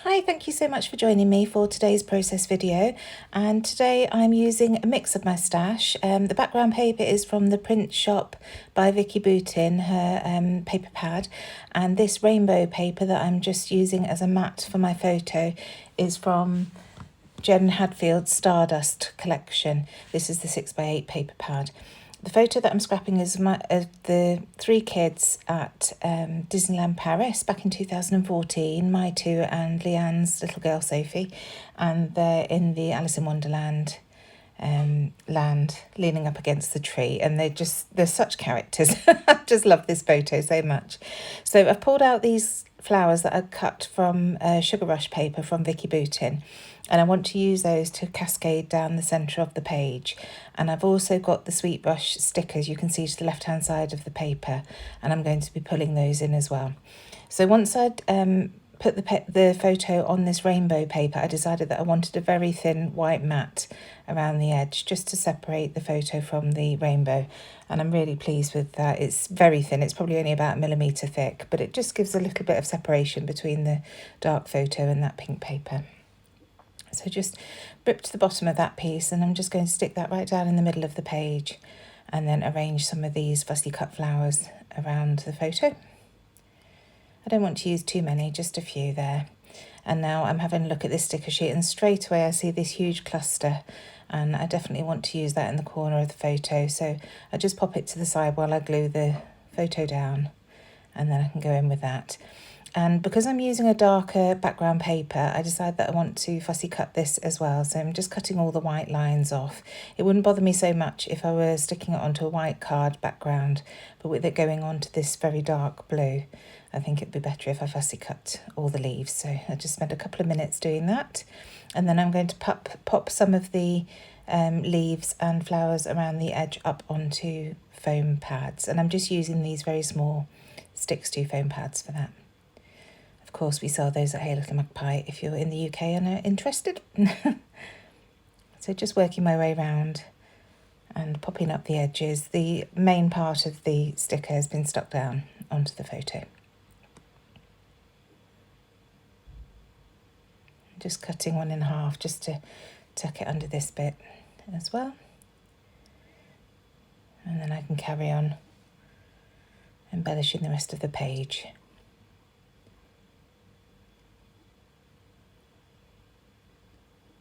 Hi, thank you so much for joining me for today's process video. And today I'm using a mix of my stash. The background paper is from the print shop by Vicky Boutin, her paper pad. And this rainbow paper that I'm just using as a mat for my photo is from Jen Hadfield's Stardust collection. This is the 6x8 paper pad. The photo that I'm scrapping is of the three kids at Disneyland Paris back in 2014, my two and Leanne's little girl Sophie, and they're in the Alice in Wonderland land leaning up against the tree, and they're such characters. I just love this photo so much. So I've pulled out these flowers that I cut from Sugar Rush paper from Vicky Boutin, and I want to use those to cascade down the centre of the page. And I've also got the Sweet Brush stickers you can see to the left hand side of the paper, and I'm going to be pulling those in as well. So once I'd put the photo on this rainbow paper, I decided that I wanted a very thin white mat around the edge just to separate the photo from the rainbow, and I'm really pleased with that. It's very thin, it's probably only about 1mm thick, but it just gives a little bit of separation between the dark photo and that pink paper. So just rip to the bottom of that piece, and I'm just going to stick that right down in the middle of the page and then arrange some of these fussy cut flowers around the photo. I don't want to use too many, just a few there. And now I'm having a look at this sticker sheet, and straight away I see this huge cluster, and I definitely want to use that in the corner of the photo. So I just pop it to the side while I glue the photo down, and then I can go in with that. And because I'm using a darker background paper, I decided that I want to fussy cut this as well. So I'm just cutting all the white lines off. It wouldn't bother me so much if I were sticking it onto a white card background, but with it going on to this very dark blue, I think it'd be better if I fussy cut all the leaves. So I just spent a couple of minutes doing that. And then I'm going to pop some of the leaves and flowers around the edge up onto foam pads. And I'm just using these very small Sticks to foam pads for that. Of course, we sell those at Hey Little Magpie if you're in the UK and are interested. So just working my way around and popping up the edges. The main part of the sticker has been stuck down onto the photo. Just cutting one in half just to tuck it under this bit as well. And then I can carry on embellishing the rest of the page.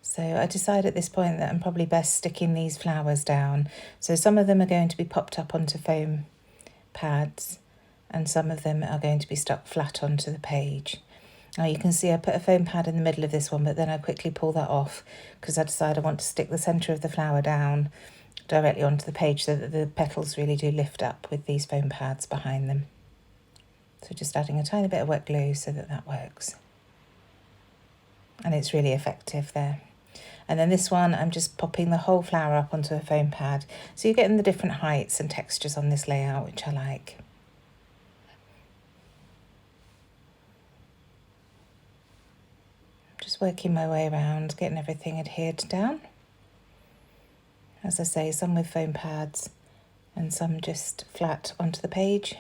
So I decide at this point that I'm probably best sticking these flowers down. So some of them are going to be popped up onto foam pads, and some of them are going to be stuck flat onto the page. Now you can see I put a foam pad in the middle of this one, but then I quickly pull that off because I decide I want to stick the centre of the flower down directly onto the page so that the petals really do lift up with these foam pads behind them. So just adding a tiny bit of wet glue so that that works. And it's really effective there. And then this one, I'm just popping the whole flower up onto a foam pad. So you're getting the different heights and textures on this layout, which I like. Just working my way around, getting everything adhered down. As I say, some with foam pads and some just flat onto the page.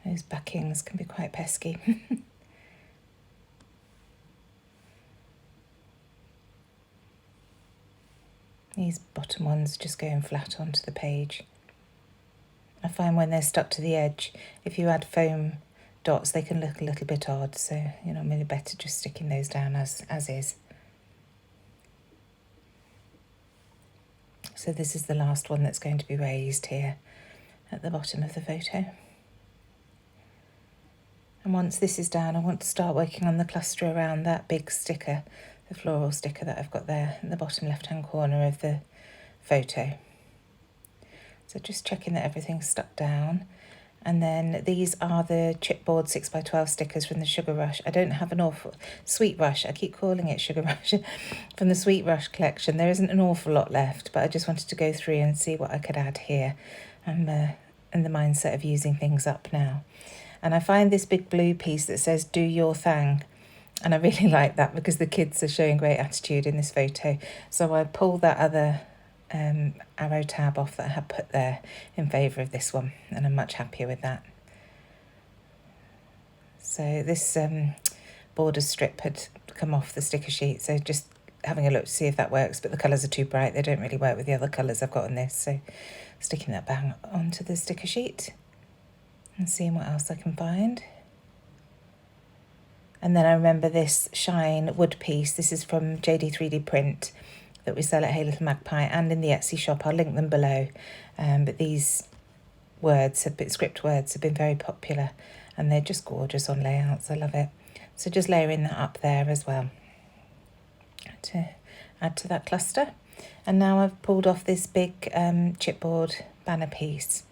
Those backings can be quite pesky. These bottom ones just going flat onto the page. I find when they're stuck to the edge, if you add foam dots, they can look a little bit odd. So, really better just sticking those down as is. So this is the last one that's going to be raised here at the bottom of the photo. And once this is down, I want to start working on the cluster around that big sticker, the floral sticker that I've got there in the bottom left-hand corner of the photo. So just checking that everything's stuck down. And then these are the chipboard 6x12 stickers from the Sugar Rush. I don't have an awful... Sweet Rush, I keep calling it Sugar Rush. From the Sweet Rush collection. There isn't an awful lot left, but I just wanted to go through and see what I could add here. I'm in the mindset of using things up now. And I find this big blue piece that says "Do Your Thang" And I really like that because the kids are showing great attitude in this photo. So I pulled that other arrow tab off that I had put there in favour of this one, and I'm much happier with that. So this border strip had come off the sticker sheet, so just having a look to see if that works, but the colours are too bright. They don't really work with the other colours I've got on this, so sticking that bang onto the sticker sheet and seeing what else I can find. And then I remember this shine wood piece. This is from JD 3D Print that we sell at Hey Little Magpie and in the Etsy shop. I'll link them below. But these script words have been very popular, and they're just gorgeous on layouts. I love it. So just layering that up there as well to add to that cluster. And now I've pulled off this big chipboard banner piece.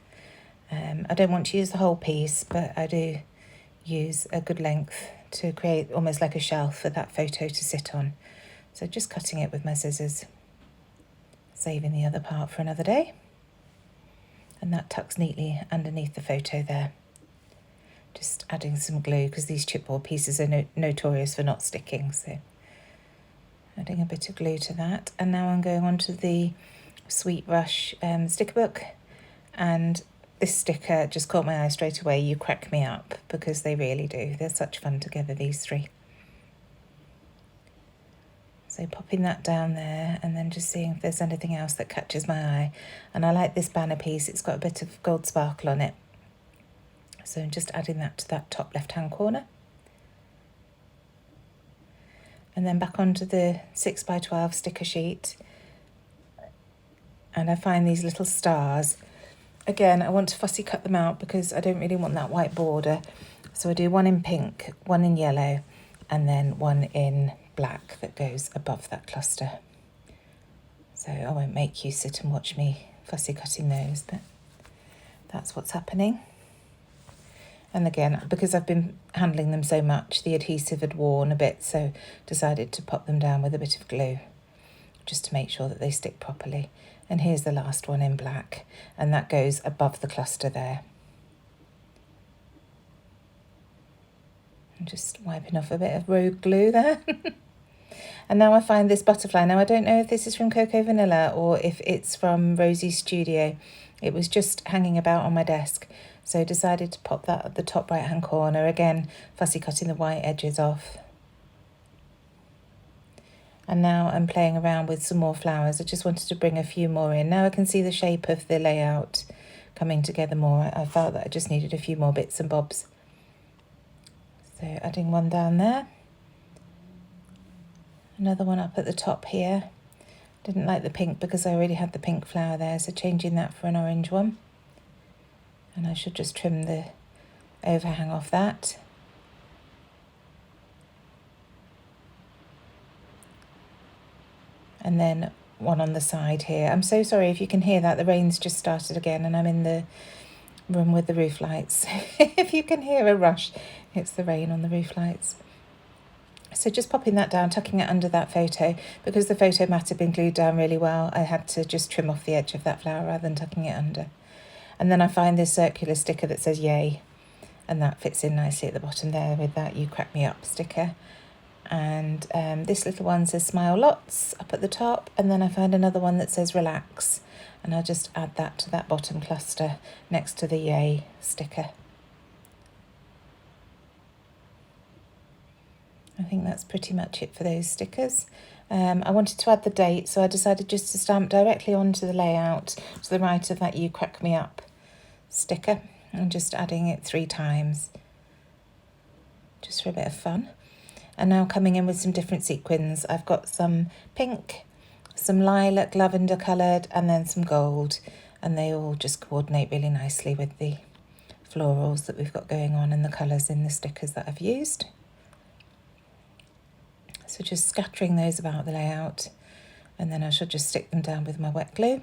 I don't want to use the whole piece, but I do use a good length to create almost like a shelf for that photo to sit on. So just cutting it with my scissors, saving the other part for another day. And that tucks neatly underneath the photo there. Just adding some glue because these chipboard pieces are notorious for not sticking, so adding a bit of glue to that. And now I'm going on to the Sweet Rush sticker book, and this sticker just caught my eye straight away. You crack me up, because they really do. They're such fun together, these three. So popping that down there and then just seeing if there's anything else that catches my eye. And I like this banner piece. It's got a bit of gold sparkle on it. So I'm just adding that to that top left-hand corner. And then back onto the 6x12 sticker sheet. And I find these little stars. Again, I want to fussy cut them out because I don't really want that white border. So I do one in pink, one in yellow, and then one in black that goes above that cluster. So I won't make you sit and watch me fussy cutting those, but that's what's happening. And again, because I've been handling them so much, the adhesive had worn a bit, so decided to pop them down with a bit of glue just to make sure that they stick properly. And here's the last one in black, and that goes above the cluster there. I'm just wiping off a bit of rogue glue there. And now I find this butterfly. Now I don't know if this is from Cocoa Vanilla or if it's from Rosie's Studio. It was just hanging about on my desk, so I decided to pop that at the top right hand corner. Again, fussy cutting the white edges off. And now I'm playing around with some more flowers. I just wanted to bring a few more in. Now I can see the shape of the layout coming together more. I felt that I just needed a few more bits and bobs. So adding one down there. Another one up at the top here. Didn't like the pink because I already had the pink flower there, so changing that for an orange one. And I should just trim the overhang off that. And then one on the side here. I'm so sorry if you can hear that. The rain's just started again and I'm in the room with the roof lights. If you can hear a rush, it's the rain on the roof lights. So just popping that down, tucking it under that photo. Because the photo mat had been glued down really well, I had to just trim off the edge of that flower rather than tucking it under. And then I find this circular sticker that says yay, and that fits in nicely at the bottom there with that you crack me up sticker. And this little one says smile lots up at the top, and then I find another one that says relax, and I'll just add that to that bottom cluster next to the yay sticker. I think that's pretty much it for those stickers. I wanted to add the date, so I decided just to stamp directly onto the layout to the right of that you crack me up sticker, and just adding it 3 times just for a bit of fun. And now coming in with some different sequins. I've got some pink, some lilac lavender coloured, and then some gold, and they all just coordinate really nicely with the florals that we've got going on and the colours in the stickers that I've used. So just scattering those about the layout, and then I should just stick them down with my wet glue.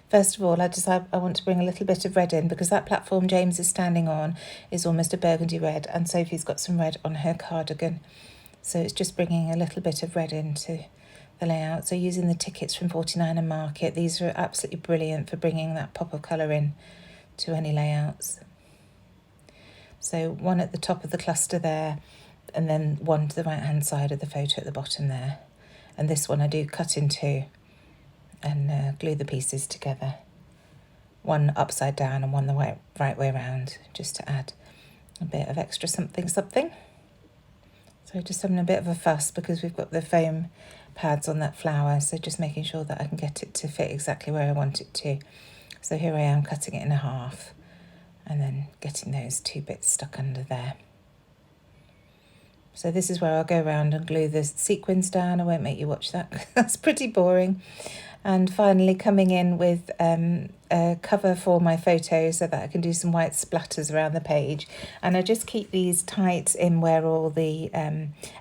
First of all, I decide I want to bring a little bit of red in, because that platform James is standing on is almost a burgundy red, and Sophie's got some red on her cardigan. So it's just bringing a little bit of red into the layout. So using the tickets from 49 and Market, these are absolutely brilliant for bringing that pop of colour in to any layouts. So one at the top of the cluster there, and then one to the right hand side of the photo at the bottom there. And this one I do cut in two and glue the pieces together. One upside down and one the right way around, just to add a bit of extra something. So just having a bit of a fuss because we've got the foam pads on that flower, so just making sure that I can get it to fit exactly where I want it to. So here I am cutting it in half and then getting those two bits stuck under there. So this is where I'll go around and glue the sequins down. I won't make you watch that, that's pretty boring. And finally coming in with a cover for my photo so that I can do some white splatters around the page. And I just keep these tight in where all the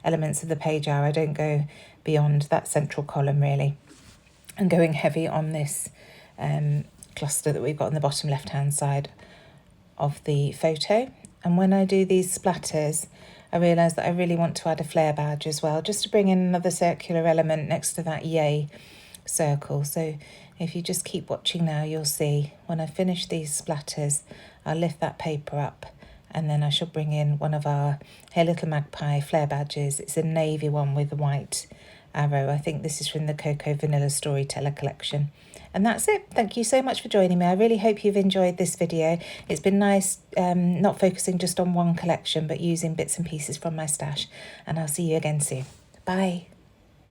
elements of the page are. I don't go beyond that central column really. I'm going heavy on this cluster that we've got on the bottom left hand side of the photo. And when I do these splatters, I realise that I really want to add a flare badge as well, just to bring in another circular element next to that yay circle. So if you just keep watching now, you'll see when I finish these splatters, I'll lift that paper up and then I shall bring in one of our Hey Little Magpie flare badges. It's a navy one with a white arrow. I think this is from the Cocoa Vanilla Storyteller collection. And that's it. Thank you so much for joining me. I really hope you've enjoyed this video. It's been nice not focusing just on one collection, but using bits and pieces from my stash. And I'll see you again soon. Bye.